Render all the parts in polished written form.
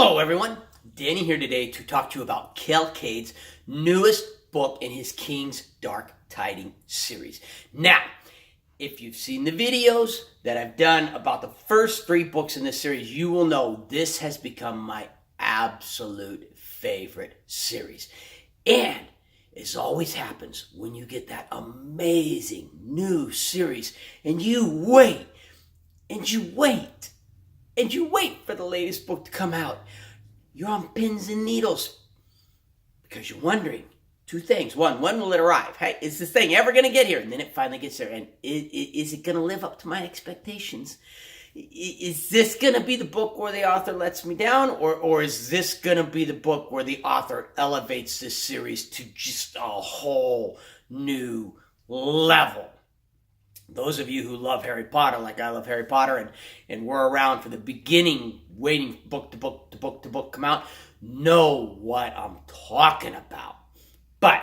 Hello everyone, Danny here today to talk to you about Kades' newest book in his King's Dark Tidings series. Now, if you've seen the videos that I've done about the first 3 books in this series, you will know this has become my absolute favorite series. And as always happens when you get that amazing new series and you wait and you wait and you wait for the latest book to come out, you're on pins and needles because you're wondering 2 things. One, when will it arrive? Hey, is this thing ever going to get here? And then it finally gets there. And is it going to live up to my expectations? Is this going to be the book where the author lets me down? Or is this going to be the book where the author elevates this series to just a whole new level? Those of you who love Harry Potter, like I love Harry Potter, and were around for the beginning, waiting book to book come out, know what I'm talking about. But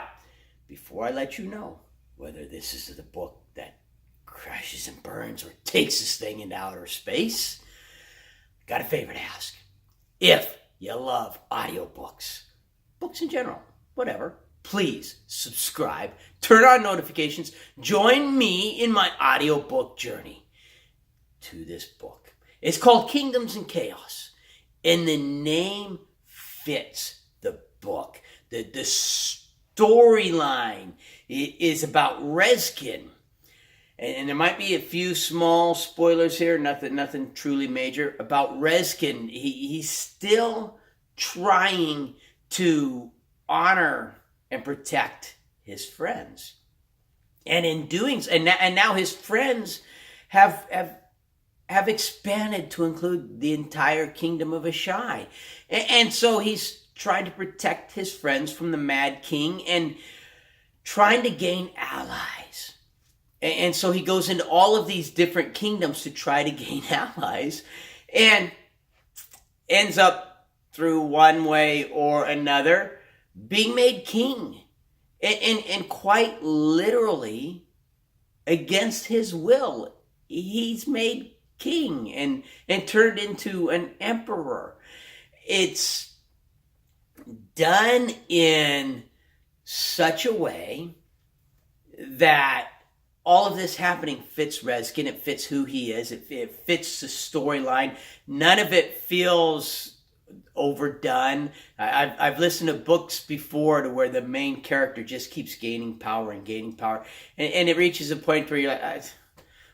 before I let you know whether this is the book that crashes and burns or takes this thing into outer space, I got a favor to ask. If you love audiobooks, books in general, whatever, please subscribe, turn on notifications, join me in my audiobook journey to this book. It's called Kingdoms and Chaos, and the name fits the book. The storyline is about Rezkin, and there might be a few small spoilers here, nothing truly major, about Rezkin. He's still trying to honor and protect his friends. And in doing so, and now his friends have expanded to include the entire kingdom of Ashai. And so he's trying to protect his friends from the Mad King and trying to gain allies. And so he goes into all of these different kingdoms to try to gain allies and ends up through one way or another being made king, and quite literally against his will. He's made king and turned into an emperor. It's done in such a way that all of this happening fits Rezkin. It fits who he is. It fits the storyline. None of it feels overdone. I've listened to books before to where the main character just keeps gaining power and it reaches a point where you're like,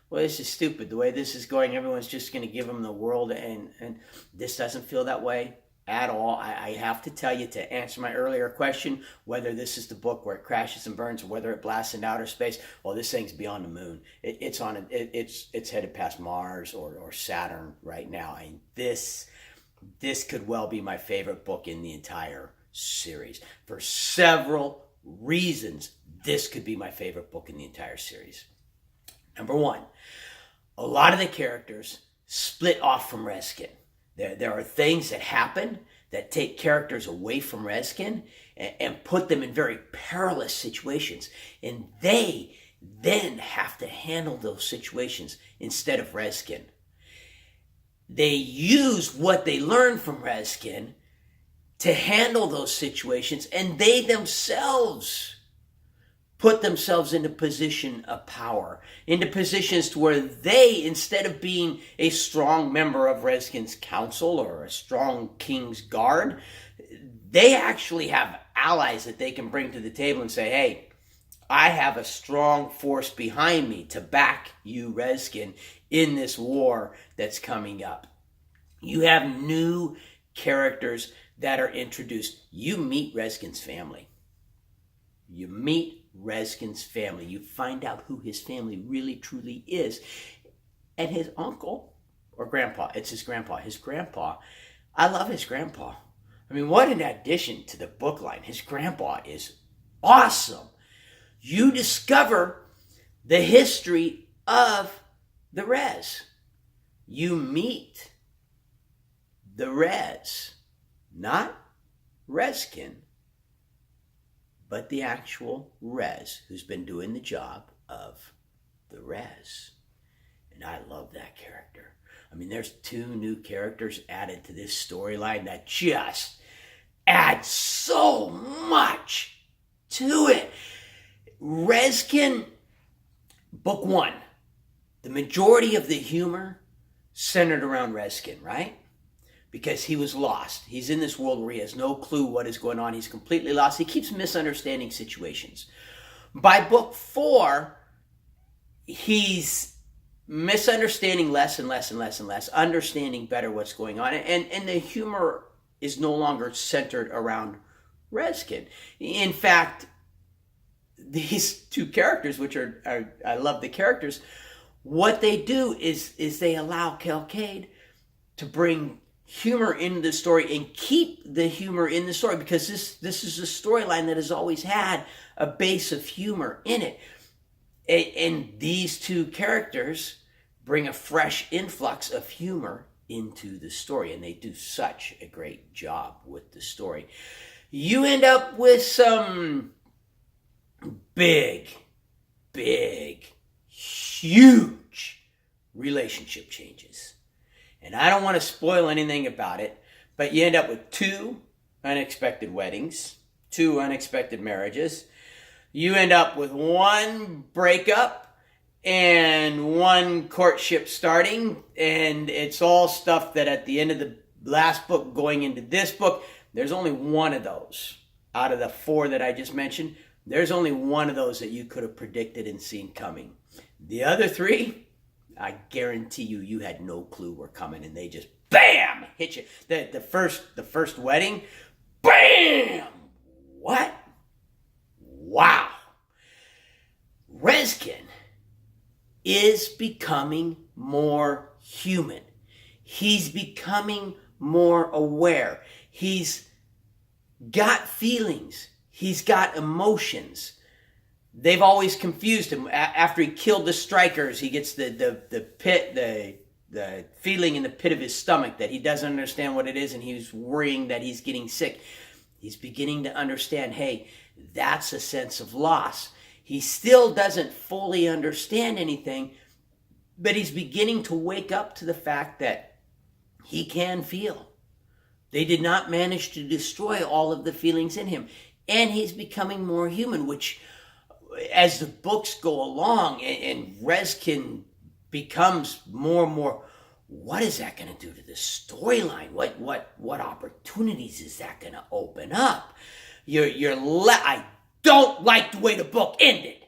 well, this is stupid. The way this is going, everyone's just going to give him the world, and this doesn't feel that way at all. I have to tell you, to answer my earlier question, whether this is the book where it crashes and burns or whether it blasts into outer space, well, this thing's beyond the moon. It's headed past Mars or Saturn right now. And this could well be my favorite book in the entire series. For several reasons, this could be my favorite book in the entire series. Number 1, a lot of the characters split off from Rezkin. There are things that happen that take characters away from Rezkin and put them in very perilous situations. And they then have to handle those situations instead of Rezkin. They use what they learned from Rezkin to handle those situations, and they themselves put themselves into position of power, into positions to where they, instead of being a strong member of Rezkin's council or a strong king's guard, they actually have allies that they can bring to the table and say, hey, I have a strong force behind me to back you, Rezkin, in this war that's coming up. You have new characters that are introduced. You meet Rezkin's family. You find out who his family really truly is. And his uncle, or grandpa, it's his grandpa. I love his grandpa. I mean, what an addition to the book line. His grandpa is awesome. You discover the history of the Rez. You meet the Rez, not Rezkin, but the actual Rez who's been doing the job of the Rez. And I love that character. I mean, there's 2 new characters added to this storyline that just add so much to it. Rezkin, book 1, the majority of the humor centered around Rezkin, right? Because he was lost. He's in this world where he has no clue what is going on. He's completely lost. He keeps misunderstanding situations. By book 4, he's misunderstanding less and less and less and less, understanding better what's going on. And the humor is no longer centered around Rezkin. In fact, these 2 characters, which are I love the characters, what they do is they allow Kades to bring humor into the story and keep the humor in the story, because this is a storyline that has always had a base of humor in it. And these 2 characters bring a fresh influx of humor into the story, and they do such a great job with the story. You end up with some big, huge relationship changes. And I don't want to spoil anything about it, but you end up with 2 unexpected weddings, 2 unexpected marriages. You end up with 1 breakup and 1 courtship starting, and it's all stuff that at the end of the last book going into this book, there's only 1 of those. Out of the 4 that I just mentioned, there's only 1 of those that you could have predicted and seen coming. The other 3, I guarantee you had no clue were coming, and they just bam hit you. The first wedding, bam. What? Wow. Rezkin is becoming more human. He's becoming more aware. He's got feelings. He's got emotions. They've always confused him. After he killed the strikers, he gets the feeling in the pit of his stomach that he doesn't understand what it is, and he's worrying that he's getting sick. He's beginning to understand, hey, that's a sense of loss. He still doesn't fully understand anything, but he's beginning to wake up to the fact that he can feel. They did not manage to destroy all of the feelings in him, and he's becoming more human, which, as the books go along and Rezkin becomes more and more, what is that going to do to the storyline? What opportunities is that going to open up? I don't like the way the book ended.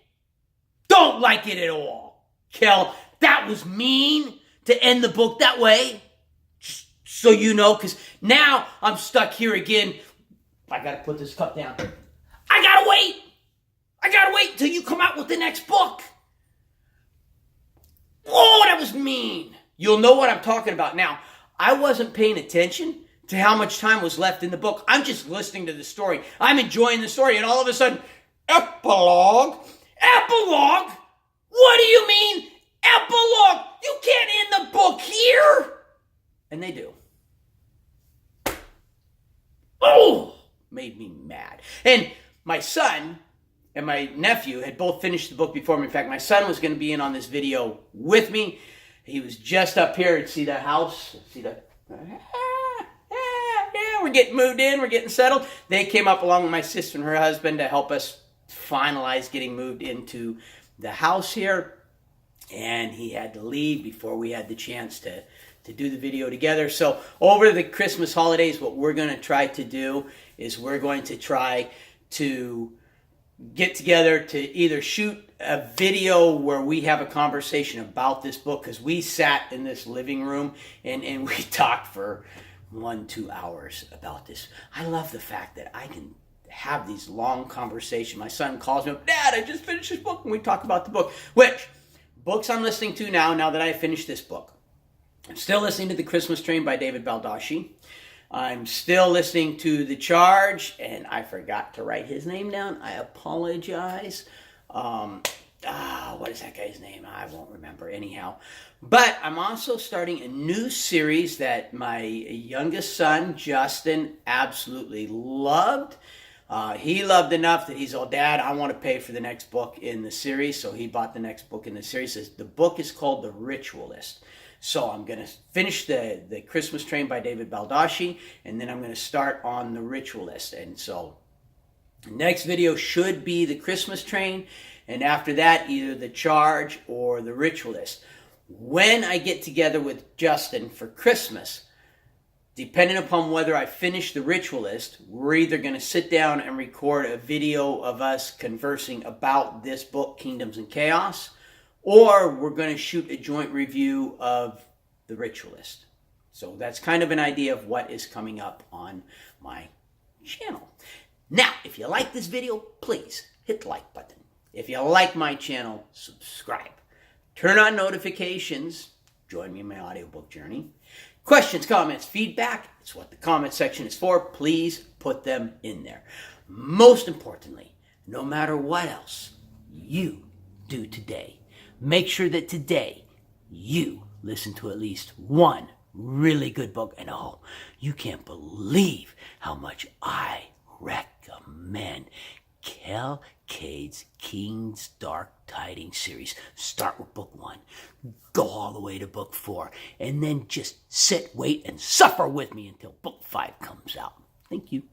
Don't like it at all. Kel, that was mean to end the book that way. Just so you know, because now I'm stuck here again. I got to put this cup down. I got to wait until you come out with the next book. Oh, that was mean. You'll know what I'm talking about now. I wasn't paying attention to how much time was left in the book. I'm just listening to the story. I'm enjoying the story, and all of a sudden, epilogue? Epilogue? What do you mean, epilogue? You can't end the book here. And they do. Oh, made me mad. And my son and my nephew had both finished the book before me. In fact, my son was going to be in on this video with me. He was just up here and see the house. See the... Yeah, we're getting moved in. We're getting settled. They came up along with my sister and her husband to help us finalize getting moved into the house here. And he had to leave before we had the chance to do the video together. So over the Christmas holidays, what we're going to try to do is we're going to try to get together to either shoot a video where we have a conversation about this book, because we sat in this living room and we talked for 1-2 hours about this. I love the fact that I can have these long conversations. My son calls me up, Dad, I just finished this book, and we talk about the book. Which books I'm listening to now that I finished this book. I'm still listening to The Christmas Train by David Baldacci. I'm still listening to The Charge, and I forgot to write his name down. I apologize. What is that guy's name? I won't remember anyhow. But I'm also starting a new series that my youngest son, Justin, absolutely loved. He loved enough that he's all, Dad, I want to pay for the next book in the series. So he bought the next book in the series. The book is called The Ritualist. So I'm going to finish the Christmas Train by David Baldacci, and then I'm going to start on the Ritualist. And so the next video should be the Christmas Train, and after that, either the Charge or the Ritualist. When I get together with Justin for Christmas, depending upon whether I finish the Ritualist, we're either going to sit down and record a video of us conversing about this book, Kingdoms and Chaos, or we're going to shoot a joint review of the Ritualist. So that's kind of an idea of what is coming up on my channel. Now, if you like this video, please hit the like button. If you like my channel, subscribe. Turn on notifications. Join me in my audiobook journey. Questions, comments, feedback. It's what the comment section is for. Please put them in there. Most importantly, no matter what else you do today, make sure that today you listen to at least one really good book. And oh, you can't believe how much I recommend Kades King's Dark Tidings series. Start with book 1, go all the way to book 4, and then just sit, wait, and suffer with me until book 5 comes out. Thank you.